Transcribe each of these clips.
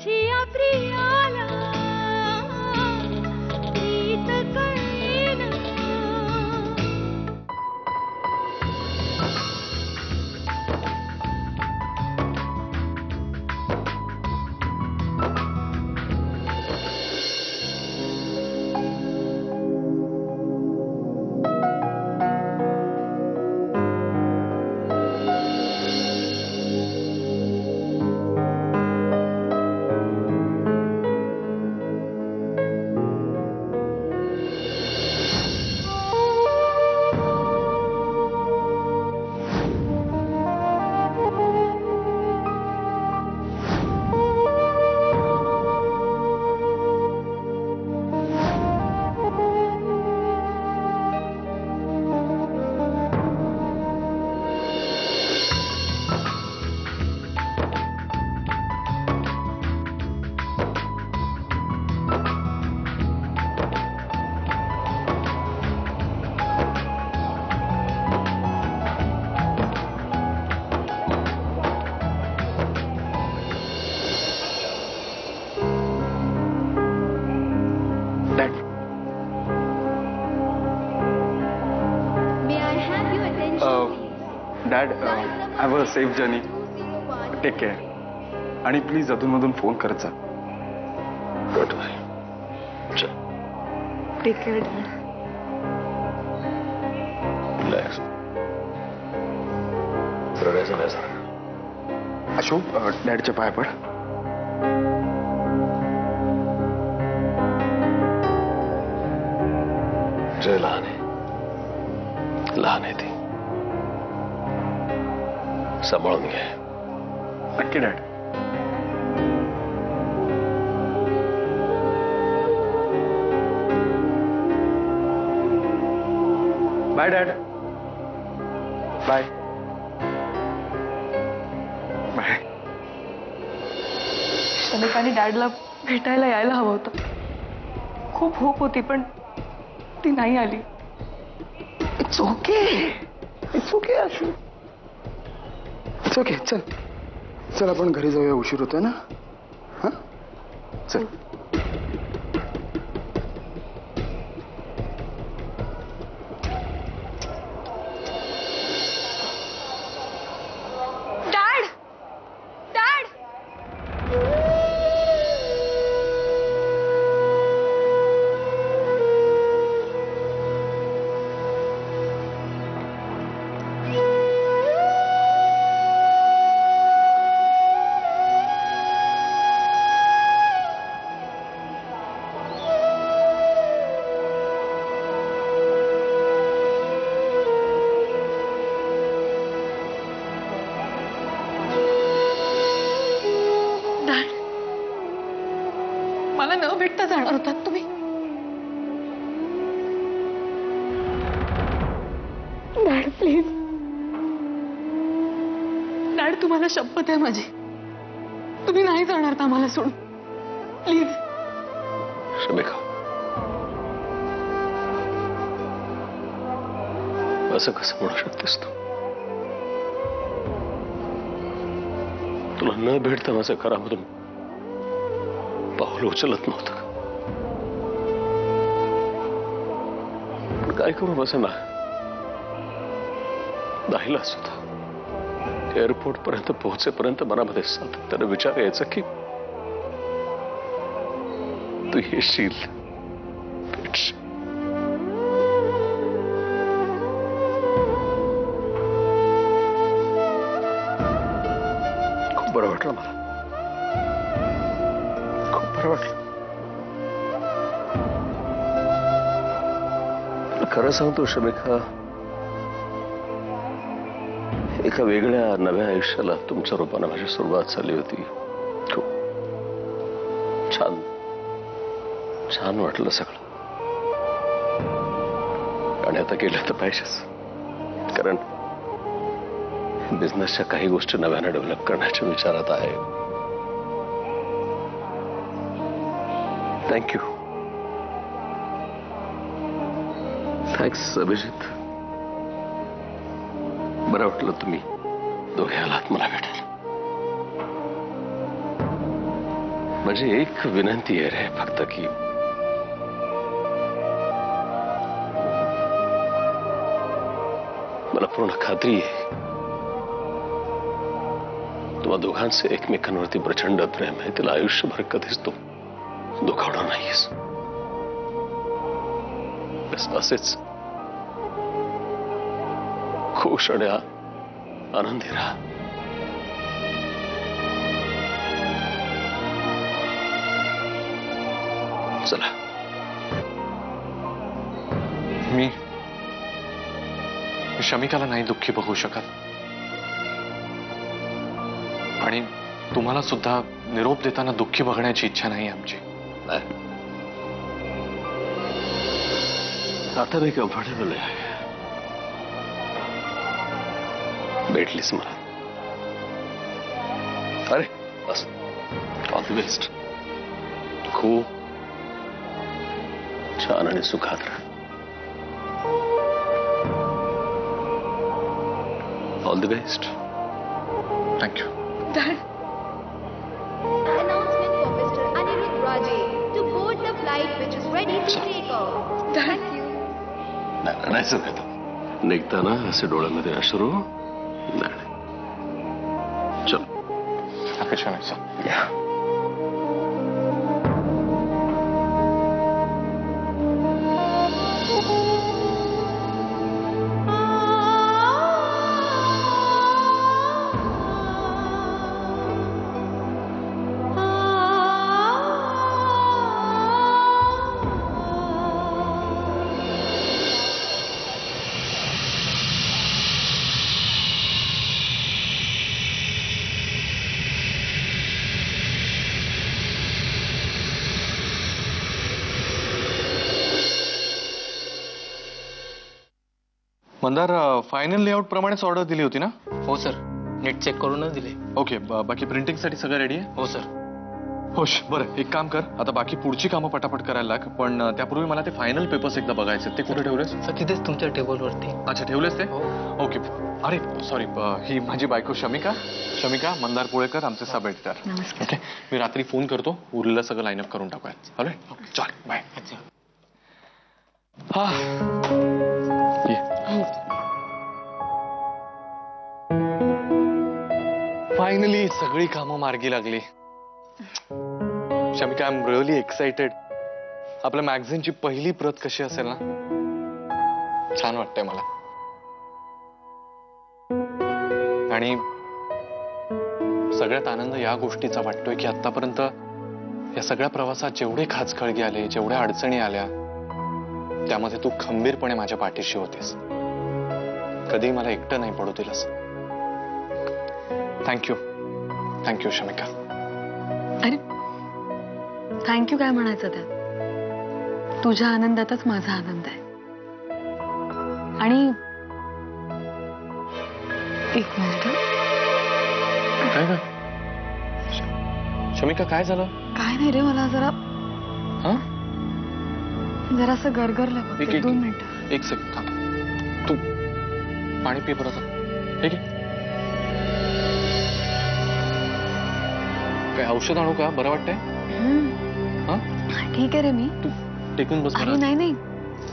तुझी या प्रियाला प्रीत कळेना. Dad, have a safe journey. Take care. आणि प्लीज अधूनमधून फोन करत जा. Good bye. Take care dad. Relax. रडायचं नाही सारखं. अशोक, डॅडच्या पाया पड. जय लहान आहे. लहान आहे ती. सांभाळून घे. नक्की dad. Bye dad. Bye bye. शमिकाने डॅडला भेटायला यायला हवं होतं. खूप होप होती पण ती नाही आली. It's okay. It's okay Ashok. It's okay. चल चल आपण घरी जाऊया. उशीर होतोय ना. हां चल. डॅड. डॅड. मला न भेटता जाणार होतात तुम्ही. Dad please. डॅड तुम्हाला शपथ आहे माझी. तुम्ही नाही जाणार का मला सोडून. प्लीज. शमिका, असं कसं म्हणू शकतेस तू. तुला न भेटता माझं घरामधून पाऊल उचलत नव्हतं. पण काय करू बसं ना. नाईलाज होता. एअरपोर्ट पर्यंत पोहोचेपर्यंत मनामध्ये सातत्यानं विचार यायचा की तू येशील, भेटशील. खूप बरं वाटलं मला. खूप बरं वाटलं. खरं सांगतो शमिका, एका वेगळ्या नव्या आयुष्याला तुमच्या रूपानं माझी सुरुवात झाली होती. खूप छान छान वाटलं सगळं. आणि आता केलं तर पाहिजेच. कारण बिझनेसच्या काही गोष्टी नव्यानं डेव्हलप करण्याच्या विचारात आहे. थँक्यू. थँक्स अभिजित. बरं वाटलं तुम्ही दोघे आलात मला भेटायला. माझी एक विनंती आहे रे फक्त की मला पूर्ण खात्री आहे तुम्हा दोघांचे एकमेकांवरती प्रचंड प्रेम आहे. तिला आयुष्यभर कधीच तू दुखावणार नाहीस. बस असेच खुश आणि आनंदी राहा. चला. मी शमिकाला नाही दुःखी बघू शकत आणि तुम्हाला सुद्धा निरोप देताना दुःखी बघण्याची इच्छा नाही आमची. आता मी कम्फर्टेबल आहे. भेटलीस मला. अरे बस ऑल द बेस्ट. खूप छान आणि सुखात राहा. All the best. Thank you. Announcement for Mr. Anirudh Raje to board the flight which is ready to take off. Thank you. नाही रडायचं काय तर. निघताना असे डोळ्यामध्ये अश्रू नाही. चल. अपेक्षा नाही सर. या. मंदार फायनल लेआउट प्रमाणेच ऑर्डर दिली होती ना? हो सर, नीट चेक करूनच दिले. ओके. बाकी प्रिंटिंग साठी सगळं रेडी आहे? हो सर. होश. बरं एक काम कर, आता बाकी पुढची कामं पटापट करायला लाग, पण त्यापूर्वी मला ते फायनल पेपर्स एकदा बघायचे. ते कुठे ठेवलेस? सर तिथेच तुमच्या टेबलवरती. अच्छा ठेवलेस ते? हो. ओके. अरे सॉरी, ही माझी बायको शमिका. शमिका मंदार पुळेकर, आमचे सब एडिटर. नमस्कार. ओके. मी रात्री फोन करतो, उरलेलं सगळं लाईनअप करून टाकूया. चालेल? चल बाय. हा ये. फायनली सगळी कामं मार्गी लागली. Shamika, I am really excited. आपल्या मॅगझिनची पहिली प्रत कशी असेल ना? छान वाटतंय मला. आणि सगळ्यात आनंद या गोष्टीचा वाटतोय की आतापर्यंत या सगळ्या प्रवासात जेवढे खाचखळगे आले, जेवढ्या अडचणी आल्या, त्यामध्ये तू खंबीरपणे माझ्या पाठीशी होतीस. कधीही मला एकटं नाही पडू दिलंस. थँक्यू. थँक्यू शमिका. अरे थँक्यू काय म्हणायचं त्यात? तुझ्या आनंदातच माझा आनंद आहे. आणि एक मिनिट. काय काय शमिका, काय झालं? काय नाही रे, मला हा जरासं गरगरलं बघ. एक- 2 मिनिटं. एक सेकंड थांब. तू पाणी पी परत. हे घे. काय औषध आणू का? बरं वाटतंय? हा ठीक आहे रे. मी तू टेकून बस. अरे नाही नाही,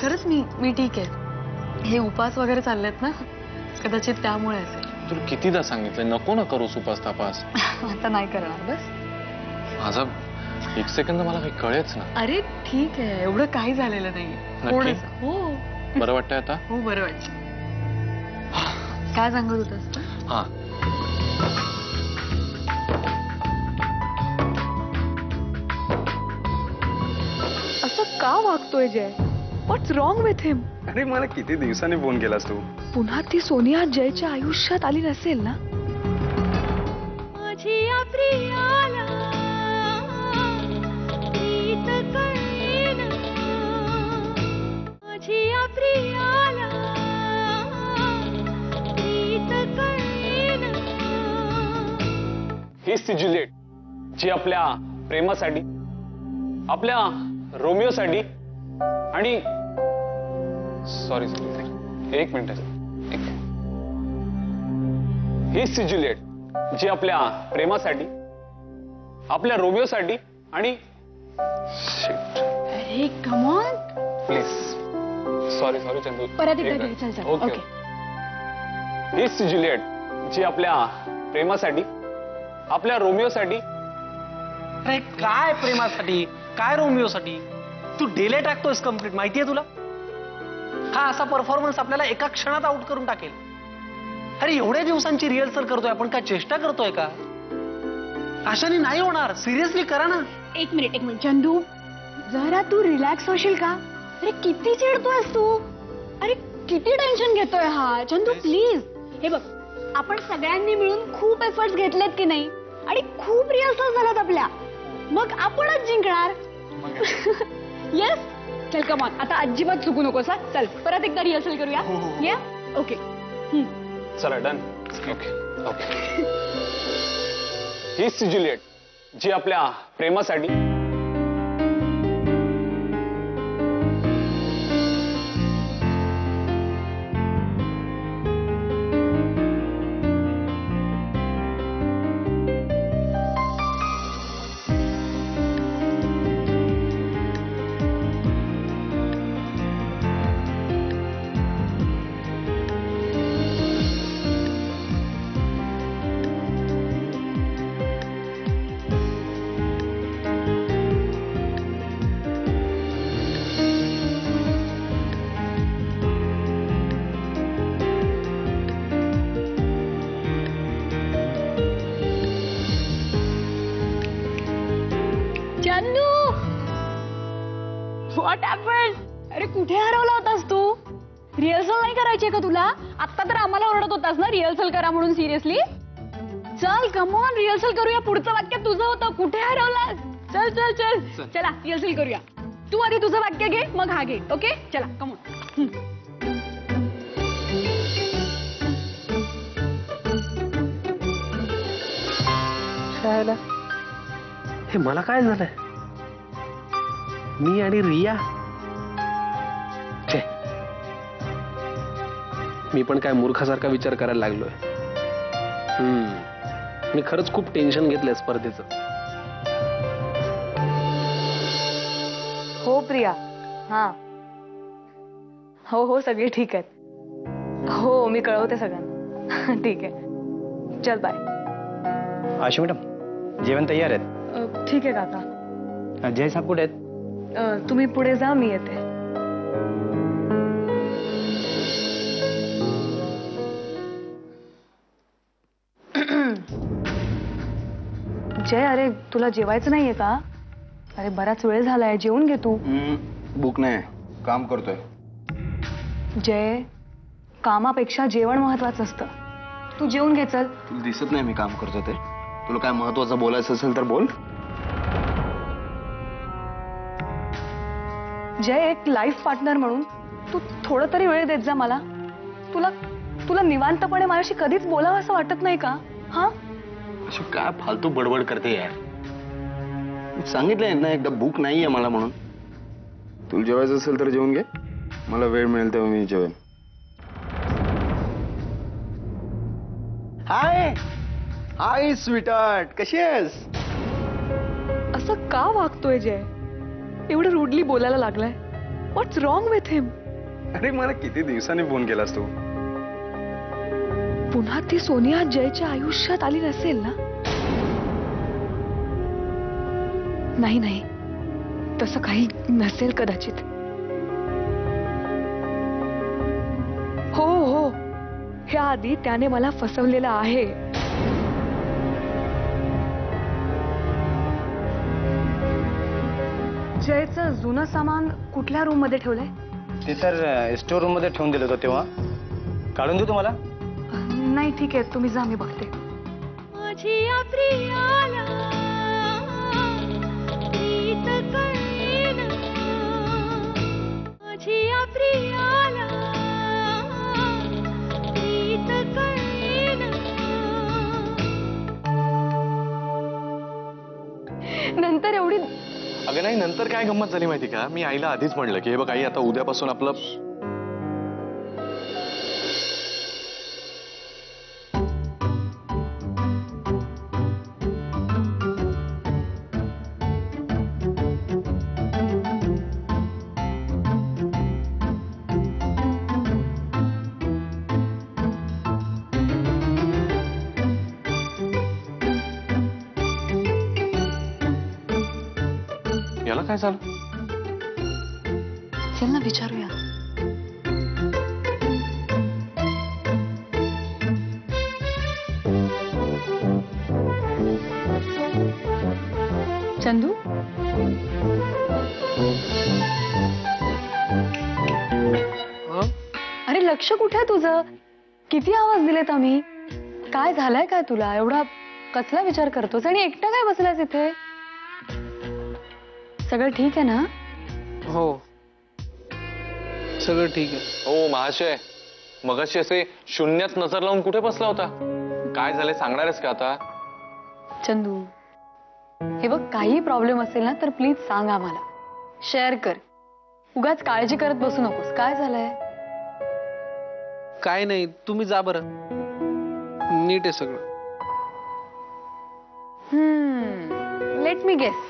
खरंच मी ठीक आहे. हे उपास वगैरे चाललेत ना, कदाचित त्यामुळे असेल. तुला कितीदा सांगितलं नको ना करूस उपास तापास. आता नाही करणार बस. माझा एक सेकंद मला काही कळेच ना. अरे ठीक आहे, एवढं काही झालेलं नाही. थोडंसं. हो बरं वाटतंय आता? हो बरं वाटतं. काय सांगत होतास तू? हा असं का वागतोय जय? व्हॉट्स रॉंग विथ हिम? अरे मला किती दिवसांनी फोन केलास तू? पुन्हा ती सोनिया जयच्या आयुष्यात आली नसेल ना? माझी या प्रियाला प्रीत कळेना. माझी या प्रियाला प्रीत कळेना. हीच ती ज्युलिएट जी आपल्या प्रेमासाठी, आपल्या रोमिओसाठी आणि सॉरी एक मिनिट. हीच ती ज्युलिएट जी आपल्या प्रेमासाठी, आपल्या रोमिओसाठी आणि अरे कमॉन, प्लीज सॉरी चंदू परत एकदा घे. चल चल. Okay okay. हीच ती जुलिएट जी आपल्या प्रेमासाठी, आपल्या रोमिओसाठी. अरे काय प्रेमासाठी, काय रोमिओसाठी? तू डेले टाकतोयस कम्प्लीट, माहितीये तुला? हा असा परफॉर्मन्स आपल्याला एका क्षणात आउट करून टाकेल. अरे एवढ्या दिवसांची रिहर्सल करतोय आपण, काय चेष्टा करतोय का? अशाने नाही होणार, सिरियसली करा ना. एक मिनिट चंदू, जरा तू रिलॅक्स होशील का? अरे किती चिडतोयस तू? अरे किती टेन्शन घेतोय हा चंदू, प्लीज. हे बघ, आपण सगळ्यांनी मिळून खूप एफर्ट्स घेतलेत की नाही, आणि खूप रिहर्सल झाल्यात आपल्या, मग आपणच जिंकणार. येस. चल कमॉन, आता अजिबात चुकू नकोस. चल परत एकदा रिहर्सल करूया. या. ओके. चला डन. Okay okay. हीच ती जुलिएट जी आपल्या प्रेमासाठी, चंदू, व्हॉट हॅपन? अरे कुठे हरवला होतास तू? रिहर्सल नाही करायची का तुला? आता तर आम्हाला ओरडत होतास ना रिहर्सल करा म्हणून. सिरियसली चल कमॉन, रिहर्सल करूया. पुढचं वाक्य तुझं होतं, कुठे हरवलास? चल चल चल चला रिहर्सल करूया. तू आधी तुझं वाक्य घे, मग हा घे. ओके चला कमॉन. हे मला काय झालंय? मी आणि रिया, छे, मी पण काय मूर्खासारखा विचार करायला लागलोय. मी खरंच खूप टेन्शन घेतलंय स्पर्धेचं. हो प्रिया. हा हो सगळे ठीक आहेत. हो मी कळवते सगळ्यांना. ठीक आहे, चल बाय. आशू मॅडम, जेवण तयार आहेत. ठीक आहे काका. जय साहेब कुठे आहेत? तुम्ही पुढे जा, मी येते. जय, अरे तुला जेवायचं नाहीये का? अरे बराच वेळ झालाय, जेवून घे तू. भूक नाही, काम करतोय. जय, कामापेक्षा जेवण महत्वाचं असतं. तू जेवून घे. चल. तुला दिसत नाही मी काम करतोय ते? तुला काय महत्वाचं बोलायचं असेल तर बोल. जय, एक लाईफ पार्टनर म्हणून तू थोडं तरी वेळ देत जा मला. तुला निवांतपणे माझ्याशी कधीच बोलावं असं वाटत नाही का? हा, अशी काय फालतू बडबड करते यार. सांगितलंय ना एकदा, भूक नाहीये मला म्हणून. तुला जेवायचं असेल तर जेवून घे, मला वेळ मिळेल तेव्हा मी जेवेन. हाय हाय स्वीटहार्ट, कशी आहेस? असं का वागतोय जय? एवढं रूडली बोलायला लागलाय. व्हॉट्स रॉंग विथ हिम? अरे मला किती दिवसांनी फोन केलास तू? पुन्हा ती सोनिया जयच्या आयुष्यात आली नसेल ना? नाही, तसं काही नसेल कदाचित. हो, ह्या आधी त्याने मला फसवलेलं आहे. जयचं जुनं सामान कुठल्या रूम मध्ये ठेवलंय? ते तर स्टोर रूम मध्ये ठेवून दिलं होतं तेव्हा. काढून देऊ तुम्हाला? नाही ठीक आहे, तुम्ही जा, मी बघते. नंतर एवढी. अगं नाही, नंतर काय गंमत झाली माहिती का? मी आईला आधीच म्हणलं की हे बघ आई, आता उद्यापासून आपलं याला काय झालं? चल ना विचारूया. चंदू, अरे लक्ष कुठे आहे तुझं? किती आवाज दिलेत आम्ही. काय झालंय काय तुला? एवढा कसला विचार करतोस आणि एकटा काय बसलास इथे? सगळं ठीक आहे ना? हो, सगळं ठीक आहे. हो महाशय, मगाशी असे शून्यात नजर लावून कुठे बसला होता? काय झालंय सांगणारच का आता? चंदू, हे बघ, काही प्रॉब्लेम असेल ना तर प्लीज सांग आम्हाला. शेअर कर. उगाच काळजी करत बसू नकोस. काय झालंय? काय नाही, तुम्ही जा बरं. नीट आहे सगळं. Let me guess.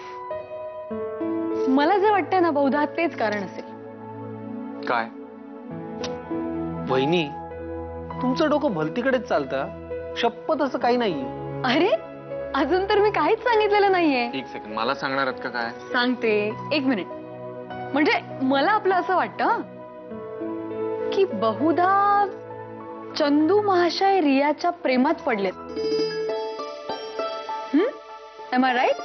मला जे वाटतंय ना, बहुधा तेच कारण असेल. काय? वहिनी, तुमचं डोकं भलतीकडेच चालतं. शपथ असं काही नाहीये. अरे, अजून तर मी काहीच सांगितलेलं नाहीये. एक सेकंड, मला सांगणार आहेत का काय? सांगते, एक मिनिट. म्हणजे मला आपलं असं वाटतं की बहुधा चंदू महाशय रियाच्या प्रेमात पडलेत. Am I right?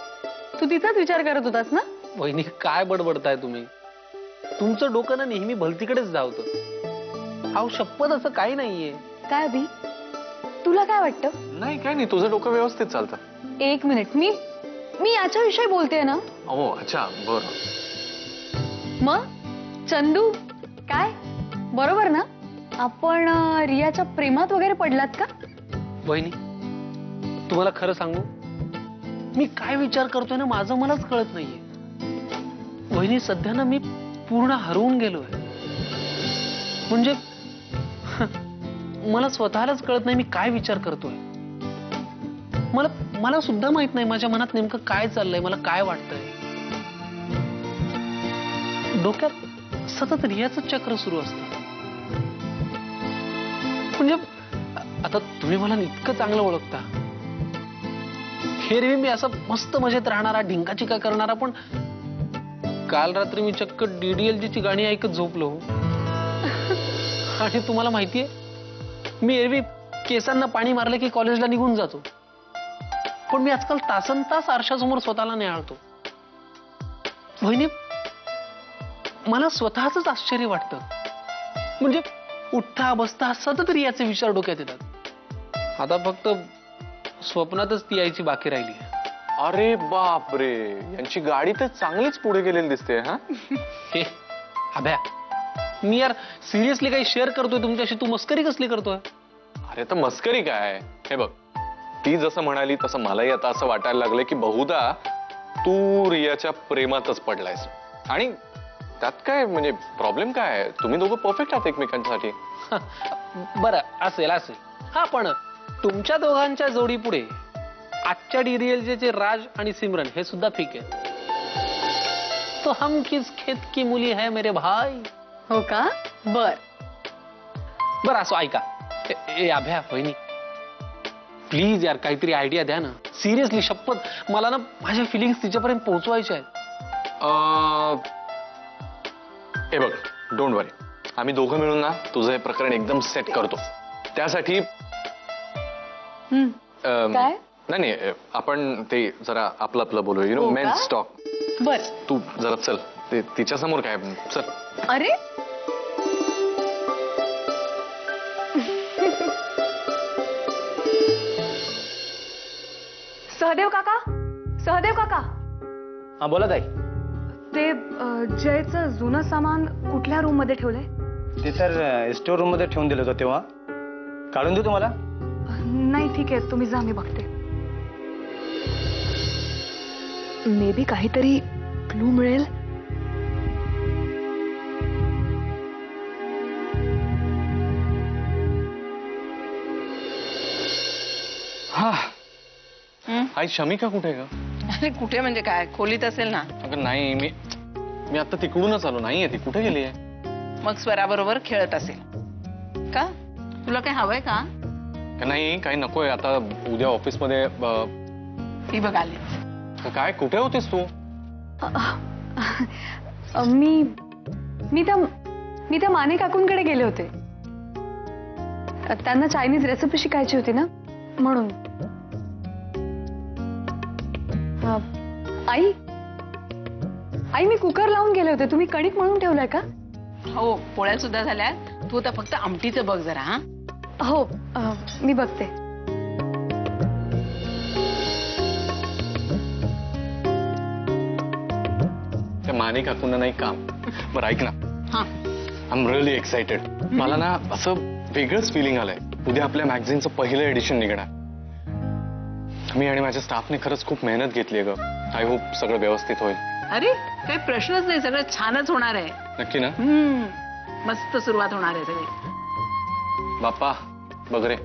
तू तिचाच विचार करत होतास ना? वहिनी, काय बडबडताय तुम्ही? तुमचं डोकं ना नेहमी भलतीकडेच धावतं. अहो शपथ असं काही नाहीये. काय अभि, तुला काय वाटतं? नाही काय नाही, तुझं डोकं व्यवस्थित चालतं. एक मिनिट, मी याच्याविषयी बोलतेय ना. हो अच्छा, बरं. मग चंदू, काय बरोबर ना? आपण रियाच्या प्रेमात वगैरे पडलात का? वहिनी, तुम्हाला खरं सांगू, मी काय विचार करतोय ना, माझं मलाच कळत नाहीये. वहिनी, सध्या ना मी पूर्ण हरवून गेलोय. म्हणजे मला स्वतःलाच कळत नाही मी काय विचार करतोय. मला सुद्धा माहित नाही माझ्या मनात नेमकं काय चाललंय, मला काय वाटतंय. डोक्यात सतत रियाचं चक्र सुरू असतं. म्हणजे आता तुम्ही मला इतकं चांगलं ओळखता. एरवी मी असं मस्त मजेत राहणारा, ढिंकाचिका करणारा, पण काल रात्री मी चक्क DDLG ची गाणी ऐकत झोपलो. आणि तुम्हाला माहितीये, मी एरवी केसांना पाणी मारलं की कॉलेजला निघून जातो, पण मी आजकाल तासनतास आरशासमोर स्वतःला निहाळतो. वहिनी, मला स्वतःच आश्चर्य वाटतं. म्हणजे उठता बसता सतत रियाचे विचार डोक्यात येतात. आता फक्त स्वप्नातच ती यायची बाकी राहिली. अरे बाप रे, यांची गाडी तर चांगलीच पुढे गेलेली दिसते. हा हे अभ्या, मी यार सिरियसली काही शेअर करतोय तुमच्याशी, तू मस्करी कसली करतोय? अरे तर मस्करी काय? हे बघ, ती जसं म्हणाली तसं मलाही आता असं वाटायला लागलं की बहुधा तू रियाच्या प्रेमातच पडलायस. आणि त्यात काय म्हणजे प्रॉब्लेम काय आहे? तुम्ही दोघं परफेक्ट आहात एकमेकांसाठी. बरं, असेल. हा, पण तुमच्या दोघांच्या जोडी पुढे आजच्या DDLJ चे राज आणि सिमरन हे सुद्धा फिक आहे. तो हम किस खेत की मुली है मेरे भाई. हो का? बरं असो, ऐका. ए अभ्या, वहिनी, प्लीज यार काहीतरी आयडिया द्या ना. सिरियसली, शपथ मला ना माझ्या फिलिंग्स तिच्यापर्यंत पोहोचवायच्या आहेत. हे बघ, डोंट वरी, आम्ही दोघं मिळून ना तुझं हे प्रकरण एकदम सेट करतो. त्यासाठी काय? नाही, आपण ते जरा आपलं बोलू. यु नो, हो का? Men's talk. बर. तू जरा चल, ते तिच्या समोर काय, चल. अरे, सहदेव काका. हा, बोला ताई. ते जयचं जुनं सामान कुठल्या रूम मध्ये ठेवलंय? ते तर स्टोर रूम मध्ये ठेवून दिलं होतं तेव्हा. काढून देऊ तुम्हाला? नाही, ठीक आहे, तुम्ही जा, मी बघते. मे बी काहीतरी क्लू मिळेल. हा, आई शमिका कुठे आहे का? अरे कुठे म्हणजे काय, खोलीत असेल ना. अगं नाही, मी आता तिकडूनच आलो. नाहीये ती. कुठे गेली आहे? मग स्वराबरोबर खेळत असेल का? तुला काही हवंय का? नाही, काही नकोय. आता उद्या ऑफिसमध्ये ती बघ आलीच. काय, कुठे होतीस तू? मी त्या माने काकूंकडे गेले होते. त्यांना चायनीज रेसिपी शिकायची होती ना, म्हणून. आई मी कुकर लावून गेले होते. तुम्ही कणिक मळून ठेवलाय का? हो, पोळ्या सुद्धा झाल्या. तू आता फक्त आमटीचं बघ जरा. हा, हो, मी बघते. त्या माने काकूंना नाही काम. बरं ऐक ना, हा. I am really excited. मला ना असं वेगळंच फिलिंग आलंय. उद्या आपल्या मॅगझिनचं पहिलं एडिशन निघणार. मी आणि माझ्या स्टाफने खरंच खूप मेहनत घेतली आहे ग. आय होप सगळं व्यवस्थित होईल. अरे काही प्रश्नच नाही, सगळं छानच होणार आहे. नक्की ना? मस्त सुरुवात होणार आहे सगळी. बाप्पा बघ रे.